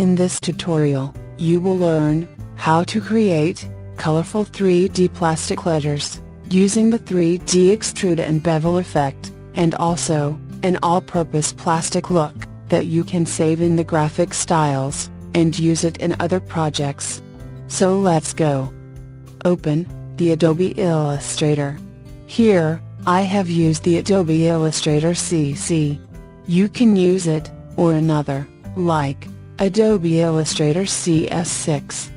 In this tutorial, you will learn how to create colorful 3D plastic letters using the 3D extrude and bevel effect, and also an all-purpose plastic look that you can save in the graphic styles and use it in other projects. So let's go. Open the Adobe Illustrator. Here, I have used the Adobe Illustrator CC. You can use it, or another, like Adobe Illustrator CS6.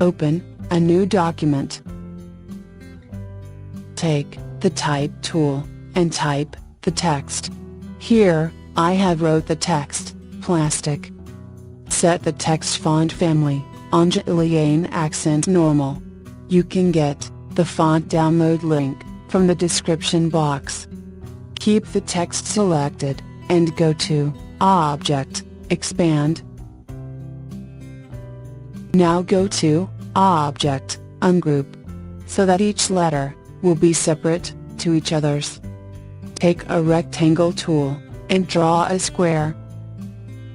Open a new document. Take the Type tool and type the text. Here, I have wrote the text, plastic. Set the text font family, Angelian Accent Normal. You can get the font download link from the description box. Keep the text selected, and go to Object, Expand. Now go to Object, Ungroup, so that each letter will be separate to each others. Take a rectangle tool and draw a square.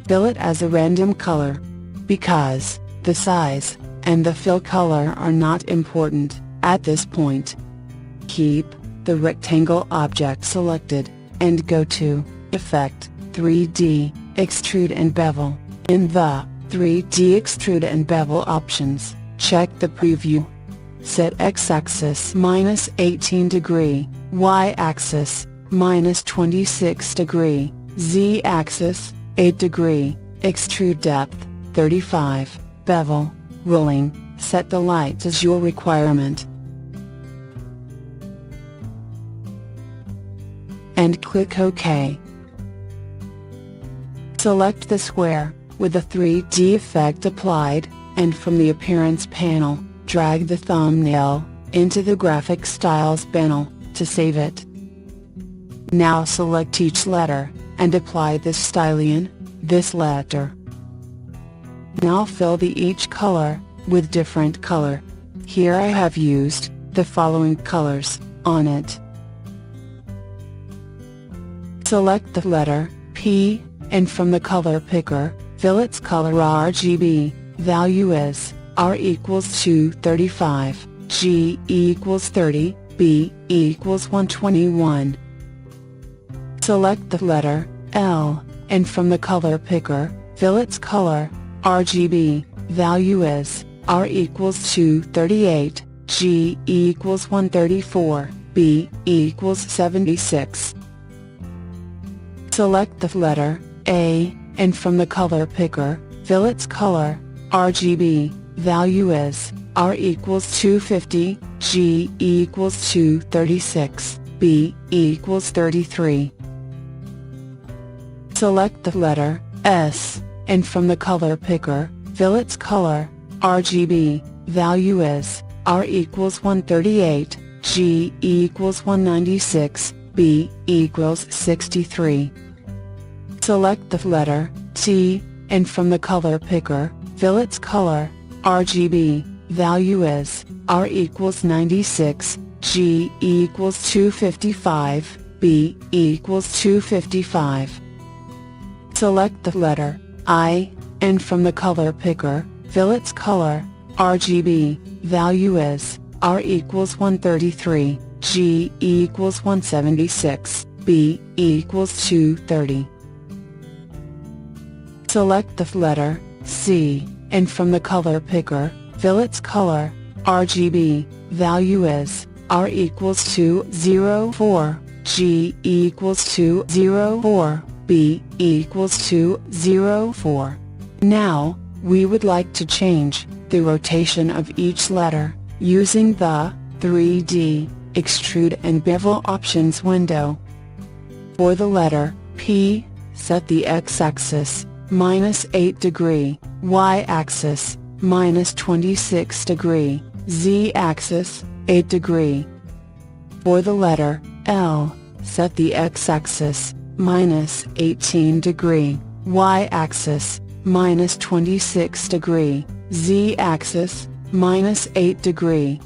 Fill it as a random color, because the size and the fill color are not important at this point. Keep the rectangle object selected, and go to Effect, 3D, Extrude and Bevel. In the 3D Extrude and Bevel options, check the preview. Set X-axis -18 degree, Y-axis -26 degree, Z-axis 8 degree, extrude depth 35, bevel, rolling, set the light as your requirement. And click OK. Select the square with the 3D effect applied, and from the Appearance panel, drag the thumbnail into the Graphic Styles panel to save it. Now select each letter, and apply this styling, this letter. Now fill each color with different color. Here I have used the following colors on it. Select the letter P, and from the color picker, fill its color RGB. Value is R equals 235, G equals 30, B equals 121. Select the letter L, and from the color picker, fill its color RGB. Value is R equals 238, G equals 134, B equals 76. Select the letter A, and from the color picker, fill its color RGB. Value is R equals 250, G equals 236, B equals 33. Select the letter S, and from the color picker, fill its color RGB. Value is R equals 138, G equals 196, B equals 63. Select the letter T, and from the color picker, fill its color RGB. Value is R equals 96, G equals 255, B equals 255. Select the letter I, and from the color picker, fill its color RGB. Value is R equals 133, G equals 176, B equals 230. Select the letter C, and from the color picker, fill its color RGB. Value is R equals 204, G equals 204, B equals 204. Now, we would like to change the rotation of each letter using the 3D Extrude and Bevel options window. For the letter P, set the X-axis -8 degree, Y-axis -26 degree, Z-axis 8 degree. For the letter L, set the X-axis -18 degree, Y-axis -26 degree, Z-axis -8 degree.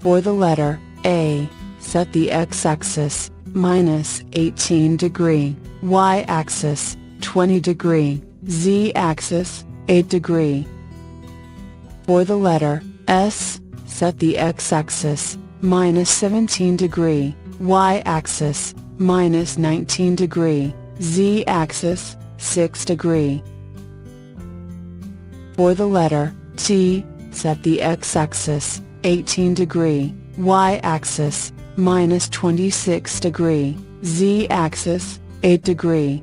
For the letter A, set the X-axis -18 degree, Y-axis 20 degree, z-axis, 8 degree. For the letter S, set the x-axis, -17 degree, y-axis, -19 degree, z-axis, 6 degree. For the letter T, set the x-axis, 18 degree, y-axis, -26 degree, z-axis, 8 degree.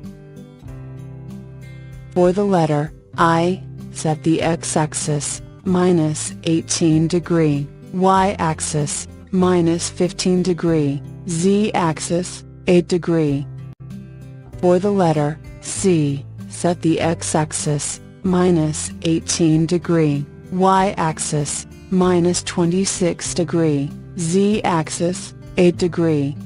For the letter I, set the x-axis, -18 degree, y-axis, -15 degree, z-axis, 8 degree. For the letter C, set the x-axis, -18 degree, y-axis, -26 degree, z-axis, 8 degree.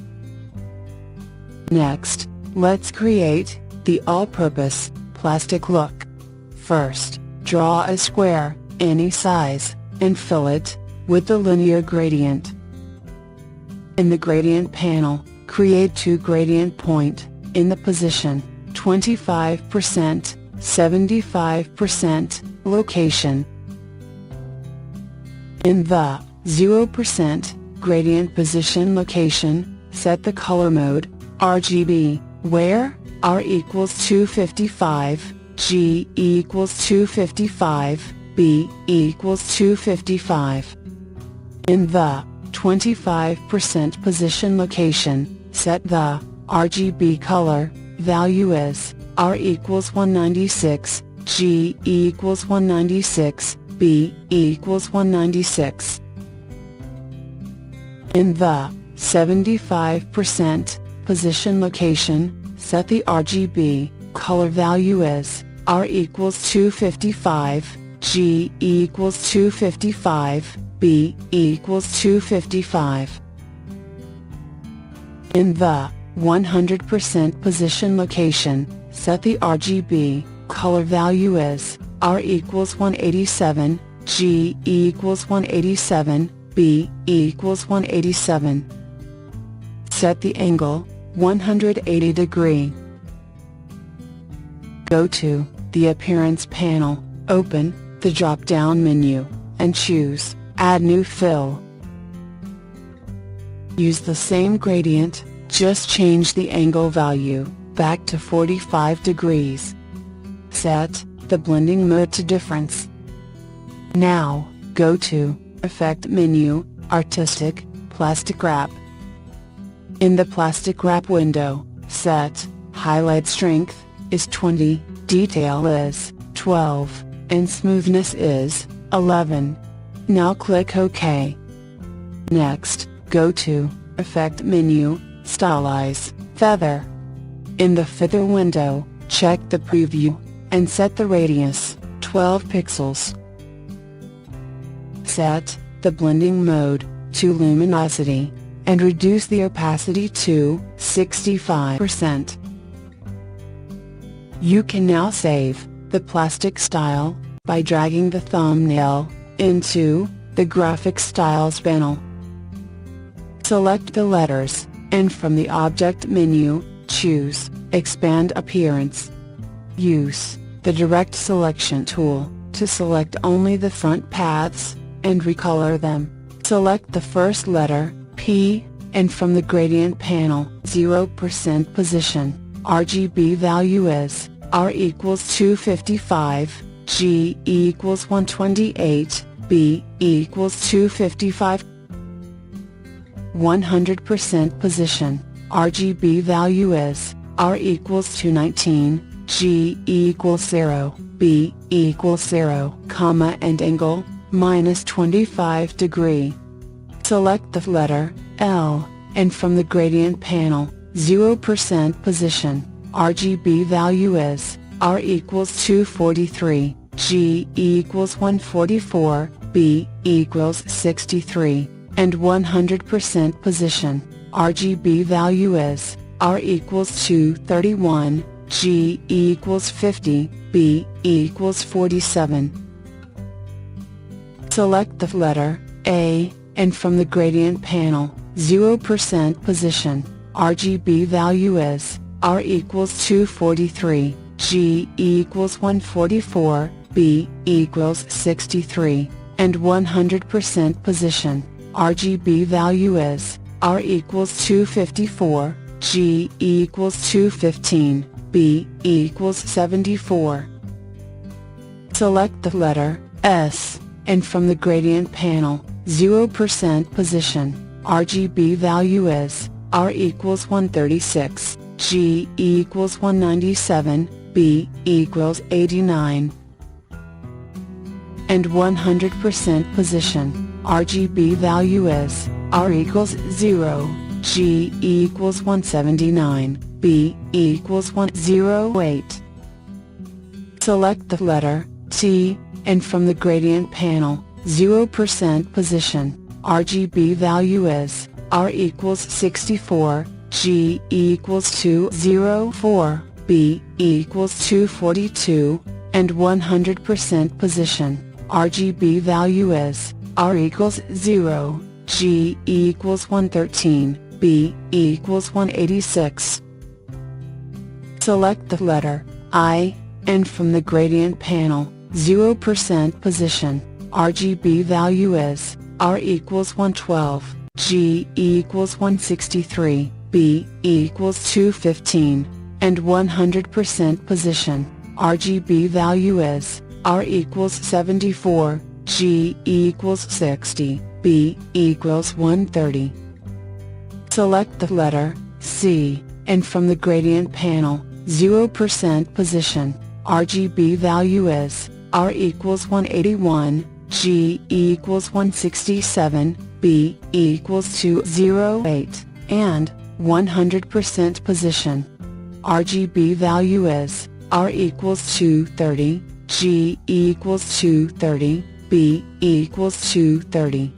Next, let's create the all-purpose plastic look. First, draw a square, any size, and fill it with the linear gradient. In the gradient panel, create two gradient point in the position 25%, 75% location. In the 0% gradient position location, set the color mode RGB, where R equals 255, G equals 255, B equals 255. In the 25% position location, set the RGB color value as R equals 196, G equals 196, B equals 196. In the 75% position location, set the RGB color value as R equals 255, G equals 255, B equals 255. In the 100% position location, set the RGB color value as R equals 187, G equals 187, B equals 187. Set the angle 180 degree. Go to the Appearance panel, open the drop-down menu, and choose Add New Fill. Use the same gradient, just change the angle value back to 45 degrees. Set the blending mode to difference. Now, go to Effect menu, Artistic, Plastic Wrap. In the Plastic Wrap window, set Highlight Strength is 20, Detail is 12, and Smoothness is 11. Now click OK. Next, go to Effect menu, Stylize, Feather. In the Feather window, check the preview, and set the radius 12 pixels. Set the blending mode to luminosity, and reduce the opacity to 65%. You can now save the plastic style by dragging the thumbnail into the Graphic Styles panel. Select the letters, and from the Object menu, choose Expand Appearance. Use the Direct Selection tool to select only the front paths, and recolor them. Select the first letter, P, and from the Gradient panel, 0% position, RGB value is R equals 255, G equals 128, B equals 255. 100% position, RGB value is R equals 219, G equals 0, B equals 0, comma and angle, -25 degree. Select the letter L, and from the Gradient panel, 0% position, RGB value is R equals 243, G equals 144, B equals 63, and 100% position, RGB value is R equals 231, G equals 50, B equals 47. Select the letter A, and from the Gradient panel, 0% position, RGB value is R equals 243, G equals 144, B equals 63, and 100% position, RGB value is, R equals 254, G equals 215, B equals 74. Select the letter S, and from the gradient panel, 0% position, RGB value is, R equals 136, G equals 197, B equals 89. And 100% position, RGB value is, R equals 0, G equals 179, B equals 108. Select the letter T, and from the gradient panel, 0% position, RGB value is, R equals 64, G equals 204, B equals 242, and 100% position, RGB value is, R equals 0, G equals 113, B equals 186. Select the letter I, and from the gradient panel, 0% position, RGB value is, R equals 112, G equals 163, B equals 215, and 100% position, RGB value is, R equals 74, G equals 60, B equals 130. Select the letter C, and from the gradient panel, 0% position, RGB value is, R equals 181, G equals 167, B equals 208, and 100% position, RGB value is, R equals 230, G equals 230, B equals 230.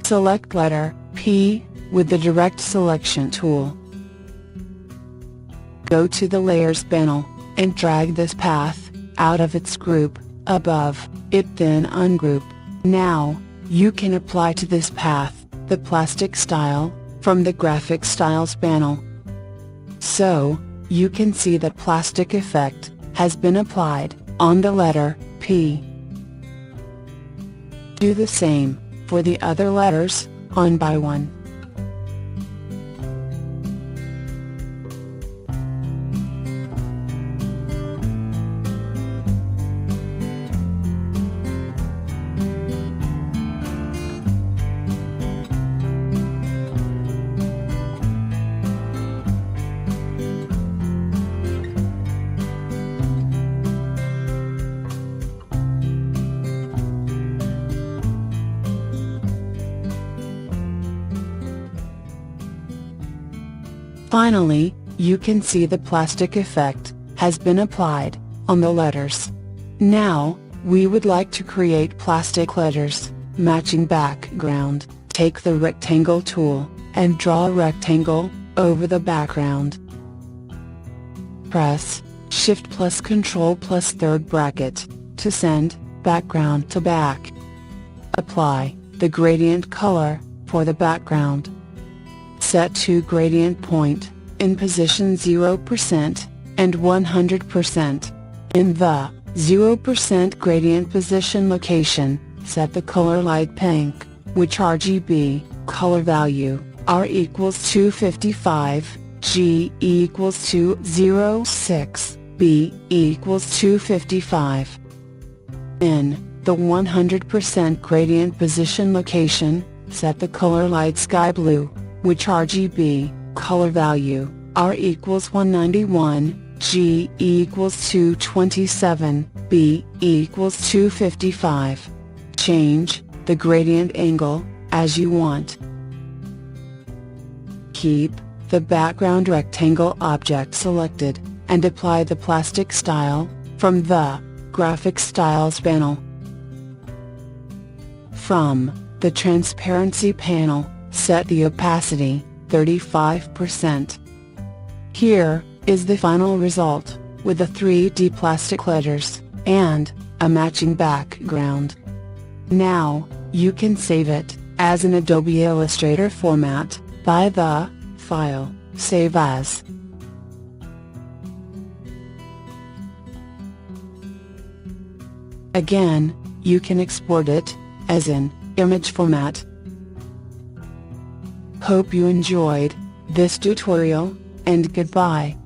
Select letter P, with the Direct Selection tool. Go to the Layers panel, and drag this path out of its group above it, then ungroup. Now, you can apply to this path the plastic style from the Graphic Styles panel. So, you can see that plastic effect has been applied on the letter P. Do the same for the other letters, one by one. Finally, you can see the plastic effect has been applied on the letters. Now, we would like to create plastic letters, matching background. Take the rectangle tool, and draw a rectangle over the background. Press Shift plus Control plus third bracket to send background to back. Apply the gradient color for the background. Set to gradient point in position 0% and 100%. In the 0% gradient position location, set the color light pink, which RGB color value, R equals 255, G equals 206, B equals 255. In the 100% gradient position location, set the color light sky blue, which RGB color value, R equals 191, G equals 227, B equals 255. Change the gradient angle as you want. Keep the background rectangle object selected, and apply the plastic style from the Graphic Styles panel. From the Transparency panel, set the opacity 35%. Here is the final result, with the 3D plastic letters and a matching background. Now, you can save it as an Adobe Illustrator format by the File, Save As. Again, you can export it as an image format. Hope you enjoyed this tutorial, and goodbye.